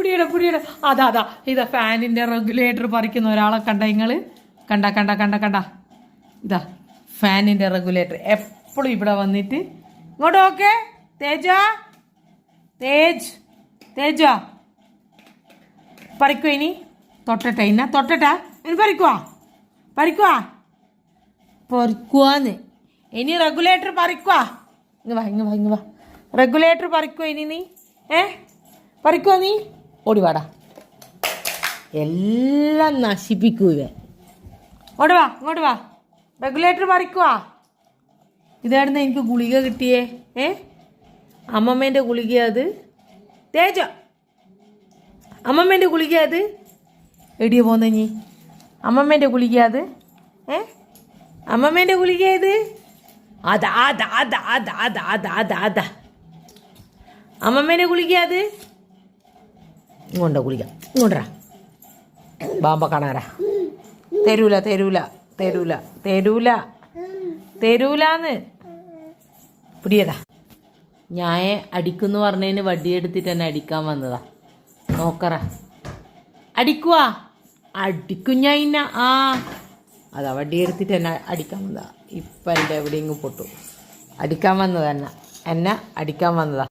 പിടിയട പിടിയട. അതാ അതാ ഇതാ ഫാനിന്റെ റെഗുലേറ്റർ പറിക്കുന്ന ഒരാളെ കണ്ട നിങ്ങള്? കണ്ട കണ്ട കണ്ട കണ്ട ഇതാ ഫാനിന്റെ റെഗുലേറ്റർ എപ്പോഴും ഇവിടെ വന്നിട്ട് ഇങ്ങോട്ട് നോക്കേ. തേജ തേജ പറിക്കുവോ ഇനി? തൊട്ടട്ടെ ഇന്ന തൊട്ടട്ടാ ഇനി പറിക്കുവാന്ന് ഇനി റെഗുലേറ്റർ പറിക്കുവാ. ഇങ്ങ് വാ റെഗുലേറ്റർ പറിക്കുവോ ഇനി നീ? പറിക്കുവാ നീ? ഓടിവാടാ, എല്ലാം നശിപ്പിക്കൂ ഇവൻ. ഇങ്ങോട്ട് വാ റെഗുലേറ്റർ പറിക്കുവാ. ഇതായിരുന്നു എനിക്ക് ഗുളിക കിട്ടിയേ. അമ്മമ്മേൻ്റെ ഗുളിക അത്. തേജ അമ്മമ്മേൻ്റെ ഗുളിക അത്. എടിയ പോന്ന നീ അമ്മമ്മേൻ്റെ ഗുളിക അത്. അമ്മമ്മേൻ്റെ ഗുളിക ഇത്. അതാ അതാ അതാ അതാ അതാ അതാ അതാ അതാ അമ്മമ്മേൻ്റെ ഗുളിക അത്. ഇങ്ങോട്ടാ ഗുളിക, ഇങ്ങോട്ടാ ബാമ്പ കാണാറാ. തരൂല തരൂല തരൂല തരൂല തരൂലാന്ന്. പിടിയതാ. ഞാൻ അടിക്കുന്നു പറഞ്ഞതിന് വടിയെടുത്തിട്ട് എന്നെ അടിക്കാൻ വന്നതാ. നോക്കറ അടിക്കുവാ. അടിക്കും ഞാൻ ഇന്ന. അതാ വടിയെടുത്തിട്ട് എന്നെ അടിക്കാൻ വന്നതാ. ഇപ്പം എൻ്റെ എവിടെയെങ്കിലും പൊട്ടു. അടിക്കാൻ വന്നതാ എന്നെ അടിക്കാൻ വന്നതാ.